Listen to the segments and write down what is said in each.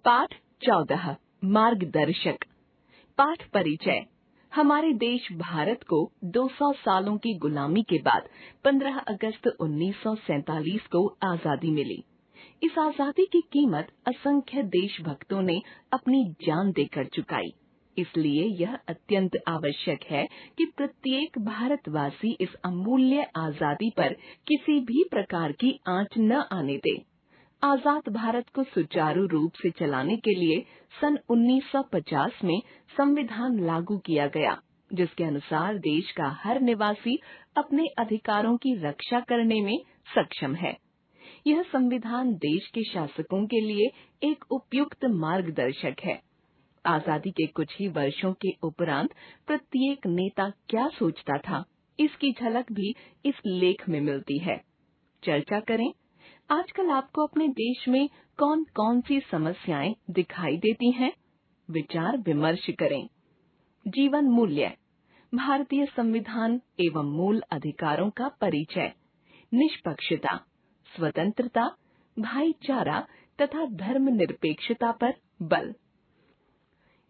पाठ 14 मार्गदर्शक। पाठ परिचय। हमारे देश भारत को 200 सालों की गुलामी के बाद 15 अगस्त 1947 को आजादी मिली। इस आजादी की कीमत असंख्य देशभक्तों ने अपनी जान देकर चुकाई। इसलिए यह अत्यंत आवश्यक है कि प्रत्येक भारतवासी इस अमूल्य आजादी पर किसी भी प्रकार की आंच न आने दे। आजाद भारत को सुचारू रूप से चलाने के लिए सन 1950 में संविधान लागू किया गया, जिसके अनुसार देश का हर निवासी अपने अधिकारों की रक्षा करने में सक्षम है। यह संविधान देश के शासकों के लिए एक उपयुक्त मार्गदर्शक है। आजादी के कुछ ही वर्षों के उपरांत प्रत्येक नेता क्या सोचता था, इसकी झलक भी इस लेख में मिलती है। चर्चा करें। आजकल आपको अपने देश में कौन कौन सी समस्याएं दिखाई देती हैं? विचार विमर्श करें। जीवन मूल्य, भारतीय संविधान एवं मूल अधिकारों का परिचय, निष्पक्षता, स्वतंत्रता, भाईचारा तथा धर्मनिरपेक्षता पर बल।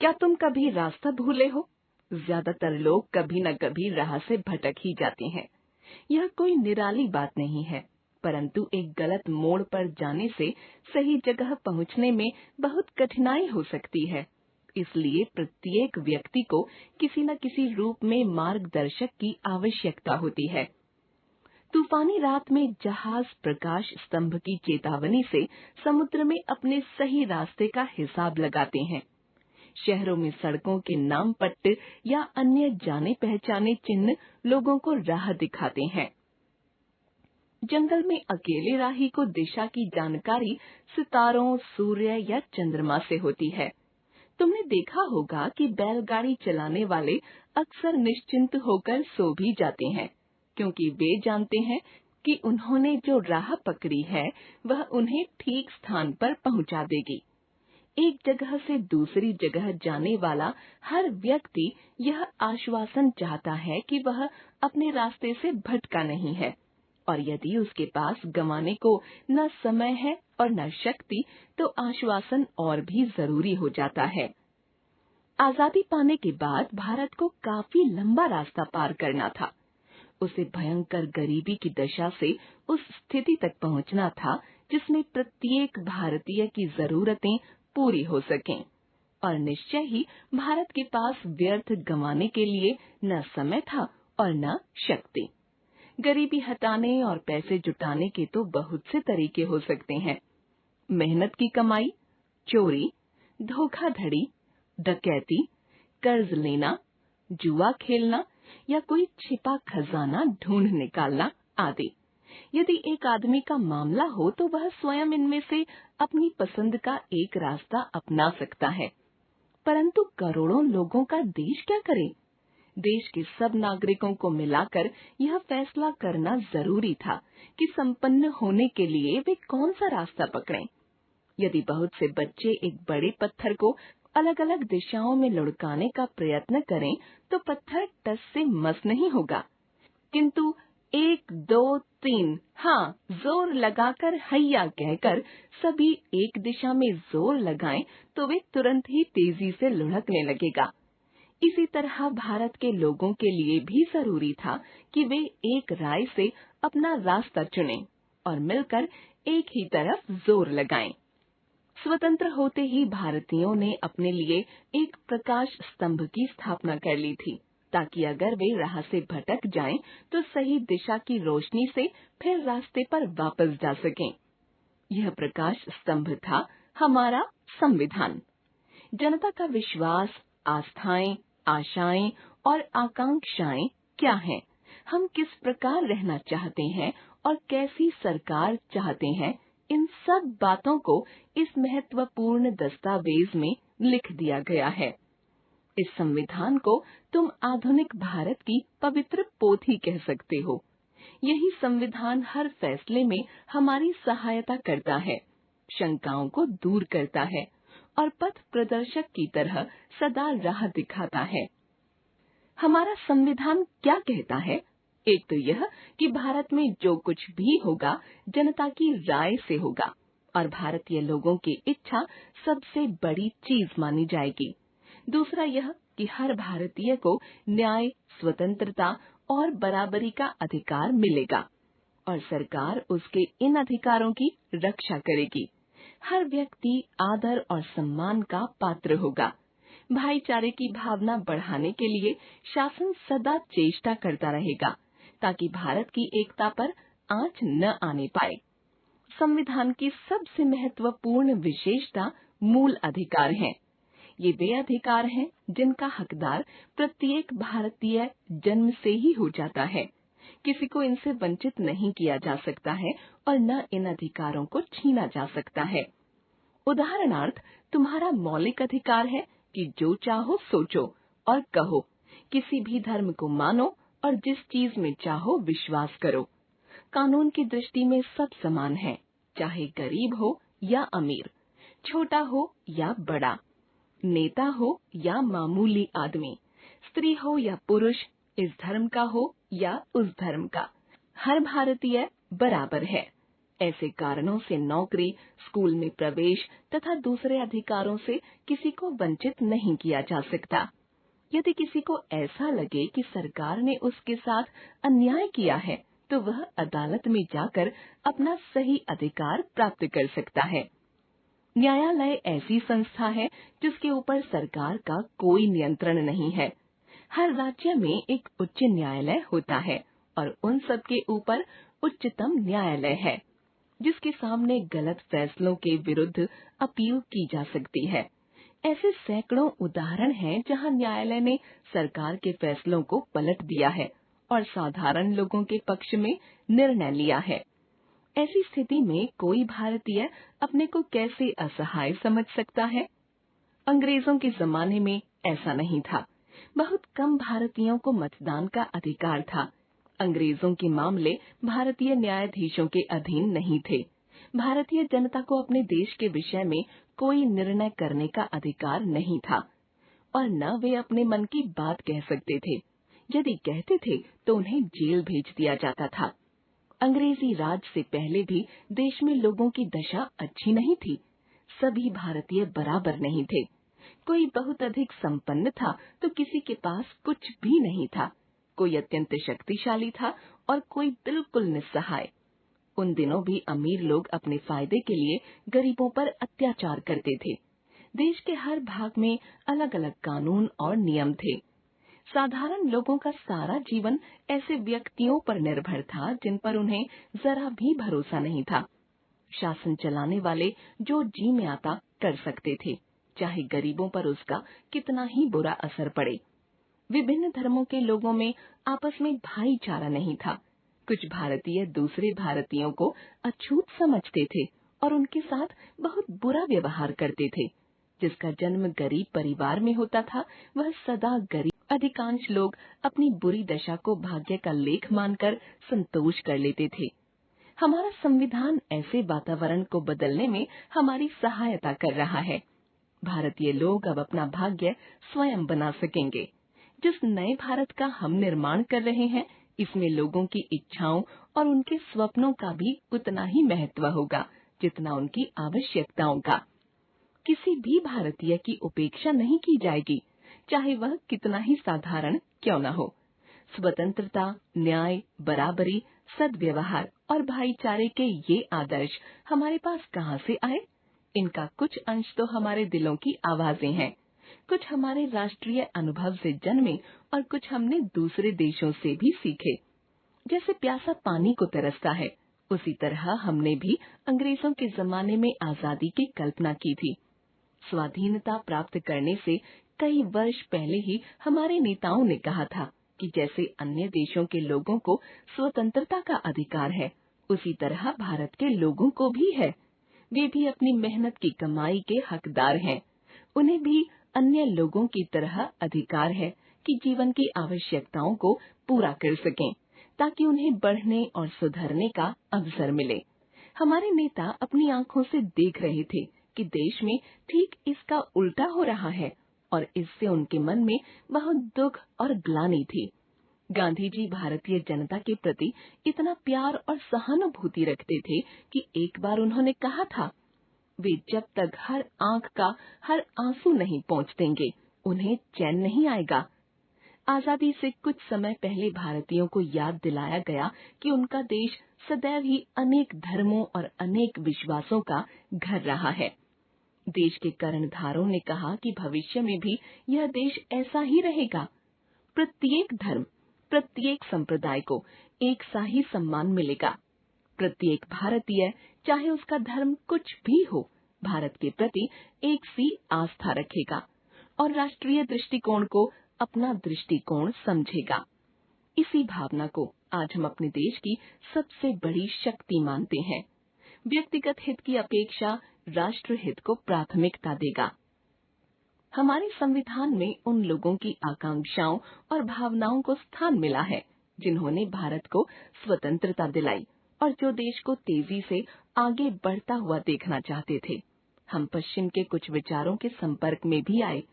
क्या तुम कभी रास्ता भूले हो? ज्यादातर लोग कभी न कभी राह से भटक ही जाते हैं। यह कोई निराली बात नहीं है, परंतु एक गलत मोड़ पर जाने से सही जगह पहुंचने में बहुत कठिनाई हो सकती है। इसलिए प्रत्येक व्यक्ति को किसी न किसी रूप में मार्गदर्शक की आवश्यकता होती है। तूफानी रात में जहाज प्रकाश स्तंभ की चेतावनी से समुद्र में अपने सही रास्ते का हिसाब लगाते हैं। शहरों में सड़कों के नाम पट्ट या अन्य जाने पहचाने चिन्ह लोगों को राह दिखाते हैं। जंगल में अकेले राही को दिशा की जानकारी सितारों, सूर्य या चंद्रमा से होती है। तुमने देखा होगा कि बैलगाड़ी चलाने वाले अक्सर निश्चिंत होकर सो भी जाते हैं, क्योंकि वे जानते हैं कि उन्होंने जो राह पकड़ी है वह उन्हें ठीक स्थान पर पहुंचा देगी। एक जगह से दूसरी जगह जाने वाला हर व्यक्ति यह आश्वासन चाहता है कि वह अपने रास्ते से भटका नहीं है, और यदि उसके पास गंवाने को न समय है और न शक्ति, तो आश्वासन और भी जरूरी हो जाता है। आजादी पाने के बाद भारत को काफी लंबा रास्ता पार करना था। उसे भयंकर गरीबी की दशा से उस स्थिति तक पहुंचना था जिसमें प्रत्येक भारतीय की जरूरतें पूरी हो सकें, और निश्चय ही भारत के पास व्यर्थ गंवाने के लिए न समय था और न शक्ति। गरीबी हटाने और पैसे जुटाने के तो बहुत से तरीके हो सकते हैं। मेहनत की कमाई, चोरी, धोखाधड़ी, डकैती, कर्ज लेना, जुआ खेलना या कोई छिपा खजाना ढूंढ निकालना आदि। यदि एक आदमी का मामला हो तो वह स्वयं इनमें से अपनी पसंद का एक रास्ता अपना सकता है, परंतु करोड़ों लोगों का देश क्या करे? देश के सब नागरिकों को मिलाकर यह फैसला करना जरूरी था कि संपन्न होने के लिए वे कौन सा रास्ता पकड़ें। यदि बहुत से बच्चे एक बड़े पत्थर को अलग अलग दिशाओं में लुढ़काने का प्रयत्न करें तो पत्थर टस से मस नहीं होगा, किंतु 1, 2, 3 हाँ जोर लगाकर हैया कहकर सभी एक दिशा में जोर लगाएं तो वे तुरंत ही तेजी से लुढ़कने लगेगा। इसी तरह भारत के लोगों के लिए भी जरूरी था कि वे एक राय से अपना रास्ता चुनें और मिलकर एक ही तरफ जोर लगाएं। स्वतंत्र होते ही भारतीयों ने अपने लिए एक प्रकाश स्तंभ की स्थापना कर ली थी, ताकि अगर वे राह से भटक जाएं तो सही दिशा की रोशनी से फिर रास्ते पर वापस जा सकें। यह प्रकाश स्तंभ था हमारा संविधान। जनता का विश्वास, आस्थाएं, आशाएं और आकांक्षाएं क्या हैं? हम किस प्रकार रहना चाहते हैं और कैसी सरकार चाहते हैं? इन सब बातों को इस महत्वपूर्ण दस्तावेज में लिख दिया गया है। इस संविधान को तुम आधुनिक भारत की पवित्र पोथी कह सकते हो। यही संविधान हर फैसले में हमारी सहायता करता है, शंकाओं को दूर करता है और पथ प्रदर्शक की तरह सदा राह दिखाता है। हमारा संविधान क्या कहता है? एक तो यह कि भारत में जो कुछ भी होगा जनता की राय से होगा और भारतीय लोगों की इच्छा सबसे बड़ी चीज मानी जाएगी। दूसरा यह कि हर भारतीय को न्याय, स्वतंत्रता और बराबरी का अधिकार मिलेगा और सरकार उसके इन अधिकारों की रक्षा करेगी। हर व्यक्ति आदर और सम्मान का पात्र होगा। भाईचारे की भावना बढ़ाने के लिए शासन सदा चेष्टा करता रहेगा ताकि भारत की एकता पर आंच न आने पाए। संविधान की सबसे महत्वपूर्ण विशेषता मूल अधिकार है। ये वे अधिकार हैं जिनका हकदार प्रत्येक भारतीय जन्म से ही हो जाता है। किसी को इनसे वंचित नहीं किया जा सकता है और न इन अधिकारों को छीना जा सकता है। उदाहरणार्थ, तुम्हारा मौलिक अधिकार है कि जो चाहो सोचो और कहो, किसी भी धर्म को मानो और जिस चीज में चाहो विश्वास करो। कानून की दृष्टि में सब समान है, चाहे गरीब हो या अमीर, छोटा हो या बड़ा, नेता हो या मामूली आदमी, स्त्री हो या पुरुष, इस धर्म का हो या उस धर्म का, हर भारतीय बराबर है। ऐसे कारणों से नौकरी, स्कूल में प्रवेश तथा दूसरे अधिकारों से किसी को वंचित नहीं किया जा सकता। यदि किसी को ऐसा लगे कि सरकार ने उसके साथ अन्याय किया है, तो वह अदालत में जाकर अपना सही अधिकार प्राप्त कर सकता है। न्यायालय ऐसी संस्था है जिसके ऊपर सरकार का कोई नियंत्रण नहीं है। हर राज्य में एक उच्च न्यायालय होता है और उन सब के ऊपर उच्चतम न्यायालय है, जिसके सामने गलत फैसलों के विरुद्ध अपील की जा सकती है। ऐसे सैकड़ों उदाहरण हैं जहां न्यायालय ने सरकार के फैसलों को पलट दिया है और साधारण लोगों के पक्ष में निर्णय लिया है। ऐसी स्थिति में कोई भारतीय अपने को कैसे असहाय समझ सकता है? अंग्रेजों के जमाने में ऐसा नहीं था। बहुत कम भारतीयों को मतदान का अधिकार था। अंग्रेजों के मामले भारतीय न्यायाधीशों के अधीन नहीं थे। भारतीय जनता को अपने देश के विषय में कोई निर्णय करने का अधिकार नहीं था और न वे अपने मन की बात कह सकते थे। यदि कहते थे तो उन्हें जेल भेज दिया जाता था। अंग्रेजी राज से पहले भी देश में लोगों की दशा अच्छी नहीं थी। सभी भारतीय बराबर नहीं थे। कोई बहुत अधिक संपन्न था तो किसी के पास कुछ भी नहीं था। कोई अत्यंत शक्तिशाली था और कोई बिल्कुल निस्सहाय। उन दिनों भी अमीर लोग अपने फायदे के लिए गरीबों पर अत्याचार करते थे। देश के हर भाग में अलग अलग कानून और नियम थे। साधारण लोगों का सारा जीवन ऐसे व्यक्तियों पर निर्भर था जिन पर उन्हें जरा भी भरोसा नहीं था। शासन चलाने वाले जो जी में आता कर सकते थे, चाहे गरीबों पर उसका कितना ही बुरा असर पड़े। विभिन्न धर्मों के लोगों में आपस में भाईचारा नहीं था। कुछ भारतीय दूसरे भारतीयों को अछूत समझते थे और उनके साथ बहुत बुरा व्यवहार करते थे। जिसका जन्म गरीब परिवार में होता था, वह सदा गरीब। अधिकांश लोग अपनी बुरी दशा को भाग्य का लेख मानकर संतोष कर लेते थे। हमारा संविधान ऐसे वातावरण को बदलने में हमारी सहायता कर रहा है। भारतीय लोग अब अपना भाग्य स्वयं बना सकेंगे। जिस नए भारत का हम निर्माण कर रहे हैं, इसमें लोगों की इच्छाओं और उनके स्वप्नों का भी उतना ही महत्व होगा जितना उनकी आवश्यकताओं का। किसी भी भारतीय की उपेक्षा नहीं की जाएगी, चाहे वह कितना ही साधारण क्यों न हो। स्वतंत्रता, न्याय, बराबरी, सद्व्यवहार और भाईचारे के ये आदर्श हमारे पास कहाँ से आए? इनका कुछ अंश तो हमारे दिलों की आवाजें हैं, कुछ हमारे राष्ट्रीय अनुभव से जन्मे और कुछ हमने दूसरे देशों से भी सीखे। जैसे प्यासा पानी को तरसता है, उसी तरह हमने भी अंग्रेजों के जमाने में आजादी की कल्पना की थी। स्वाधीनता प्राप्त करने से कई वर्ष पहले ही हमारे नेताओं ने कहा था कि जैसे अन्य देशों के लोगों को स्वतंत्रता का अधिकार है, उसी तरह भारत के लोगों को भी है। वे भी अपनी मेहनत की कमाई के हकदार हैं। उन्हें भी अन्य लोगों की तरह अधिकार है कि जीवन की आवश्यकताओं को पूरा कर सकें, ताकि उन्हें बढ़ने और सुधरने का अवसर मिले। हमारे नेता अपनी आंखों से देख रहे थे कि देश में ठीक इसका उल्टा हो रहा है और इससे उनके मन में बहुत दुख और ग्लानि थी। गांधी जी भारतीय जनता के प्रति इतना प्यार और सहानुभूति रखते थे कि एक बार उन्होंने कहा था वे जब तक हर आंख का हर आंसू नहीं पोंछ देंगे, उन्हें चैन नहीं आएगा। आजादी से कुछ समय पहले भारतीयों को याद दिलाया गया कि उनका देश सदैव ही अनेक धर्मों और अनेक विश्वासों का घर रहा है। देश के कर्णधारों ने कहा कि भविष्य में भी यह देश ऐसा ही रहेगा। प्रत्येक धर्म, प्रत्येक संप्रदाय को एक सा ही सम्मान मिलेगा। प्रत्येक भारतीय, चाहे उसका धर्म कुछ भी हो, भारत के प्रति एक सी आस्था रखेगा और राष्ट्रीय दृष्टिकोण को अपना दृष्टिकोण समझेगा। इसी भावना को आज हम अपने देश की सबसे बड़ी शक्ति मानते हैं। व्यक्तिगत हित की अपेक्षा राष्ट्र हित को प्राथमिकता देगा। हमारे संविधान में उन लोगों की आकांक्षाओं और भावनाओं को स्थान मिला है जिन्होंने भारत को स्वतंत्रता दिलाई और जो देश को तेजी से आगे बढ़ता हुआ देखना चाहते थे। हम पश्चिम के कुछ विचारों के संपर्क में भी आए।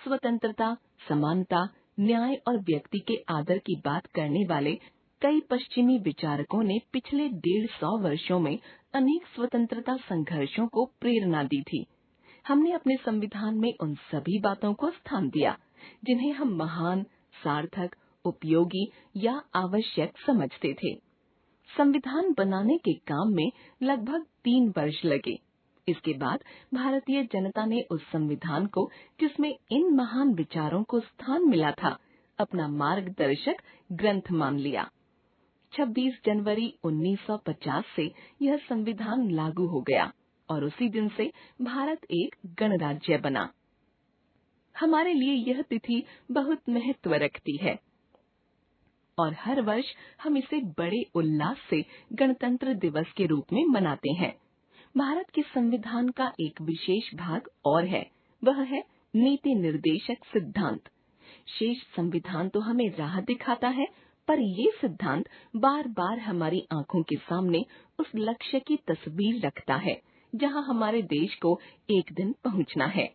स्वतंत्रता, समानता, न्याय और व्यक्ति के आदर की बात करने वाले कई पश्चिमी विचारकों ने पिछले 150 वर्षों में अनेक स्वतंत्रता संघर्षों को प्रेरणा दी थी। हमने अपने संविधान में उन सभी बातों को स्थान दिया जिन्हें हम महान, सार्थक, उपयोगी या आवश्यक समझते थे। संविधान बनाने के काम में लगभग 3 वर्ष लगे। इसके बाद भारतीय जनता ने उस संविधान को, जिसमें इन महान विचारों को स्थान मिला था, अपना मार्गदर्शक ग्रंथ मान लिया। 26 जनवरी 1950 से यह संविधान लागू हो गया और उसी दिन से भारत एक गणराज्य बना। हमारे लिए यह तिथि बहुत महत्व रखती है और हर वर्ष हम इसे बड़े उल्लास से गणतंत्र दिवस के रूप में मनाते हैं। भारत के संविधान का एक विशेष भाग और है, वह है नीति निर्देशक सिद्धांत। शेष संविधान तो हमें राह दिखाता है, पर ये सिद्धांत बार बार हमारी आंखों के सामने उस लक्ष्य की तस्वीर रखता है जहां हमारे देश को एक दिन पहुंचना है।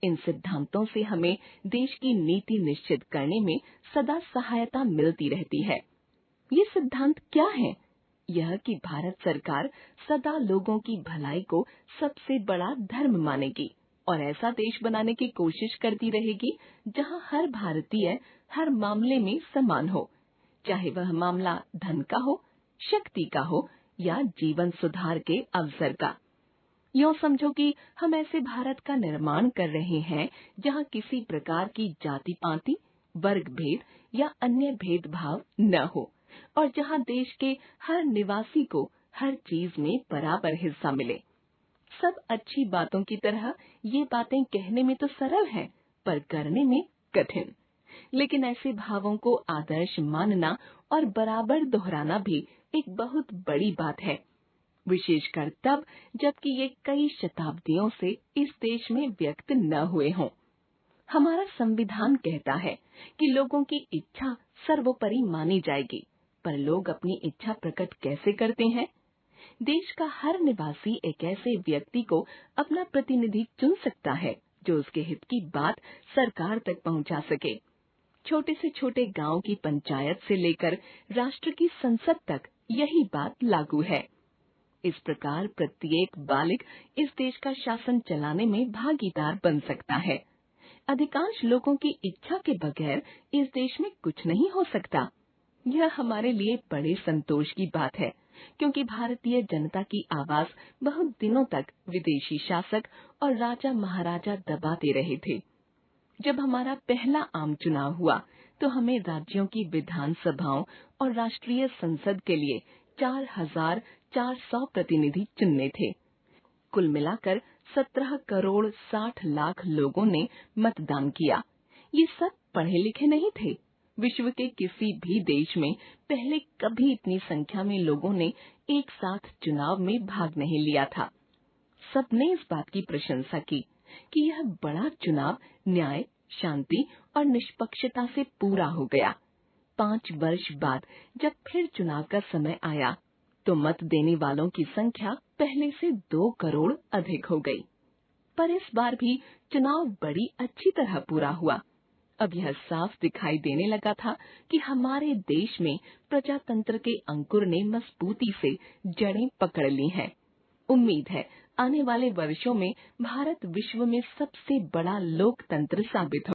इन सिद्धांतों से हमें देश की नीति निश्चित करने में सदा सहायता मिलती रहती है। ये सिद्धांत क्या है? यह कि भारत सरकार सदा लोगों की भलाई को सबसे बड़ा धर्म मानेगी और ऐसा देश बनाने की कोशिश करती रहेगी जहां हर भारतीय हर मामले में समान हो, चाहे वह मामला धन का हो, शक्ति का हो या जीवन सुधार के अवसर का। यूँ समझो कि हम ऐसे भारत का निर्माण कर रहे हैं जहां किसी प्रकार की जाति पाति, वर्ग भेद या अन्य भेदभाव न हो और जहां देश के हर निवासी को हर चीज में बराबर हिस्सा मिले। सब अच्छी बातों की तरह ये बातें कहने में तो सरल हैं, पर करने में कठिन। लेकिन ऐसे भावों को आदर्श मानना और बराबर दोहराना भी एक बहुत बड़ी बात है, विशेषकर तब जबकि ये कई शताब्दियों से इस देश में व्यक्त न हुए हों। हमारा संविधान कहता है कि लोगों की इच्छा सर्वोपरि मानी जाएगी, पर लोग अपनी इच्छा प्रकट कैसे करते हैं? देश का हर निवासी एक ऐसे व्यक्ति को अपना प्रतिनिधि चुन सकता है जो उसके हित की बात सरकार तक पहुंचा सके। छोटे से छोटे गांव की पंचायत से लेकर राष्ट्र की संसद तक यही बात लागू है। इस प्रकार प्रत्येक बालिग इस देश का शासन चलाने में भागीदार बन सकता है। अधिकांश लोगों की इच्छा के बगैर इस देश में कुछ नहीं हो सकता। यह हमारे लिए बड़े संतोष की बात है, क्योंकि भारतीय जनता की आवाज बहुत दिनों तक विदेशी शासक और राजा महाराजा दबाते रहे थे। जब हमारा पहला आम चुनाव हुआ तो हमें राज्यों की विधान सभाओं और राष्ट्रीय संसद के लिए 4,400 प्रतिनिधि चुनने थे। कुल मिलाकर 17 करोड़ 60 लाख लोगों ने मतदान किया। ये सब पढ़े लिखे नहीं थे। विश्व के किसी भी देश में पहले कभी इतनी संख्या में लोगों ने एक साथ चुनाव में भाग नहीं लिया था। सबने इस बात की प्रशंसा की कि यह बड़ा चुनाव न्याय, शांति और निष्पक्षता से पूरा हो गया। 5 वर्ष बाद जब फिर चुनाव का समय आया तो मत देने वालों की संख्या पहले से 2 करोड़ अधिक हो गई। पर इस बार भी चुनाव बड़ी अच्छी तरह पूरा हुआ। अब यह साफ दिखाई देने लगा था कि हमारे देश में प्रजातंत्र के अंकुर ने मजबूती से जड़ें पकड़ ली हैं। उम्मीद है आने वाले वर्षों में भारत विश्व में सबसे बड़ा लोकतंत्र साबित हो।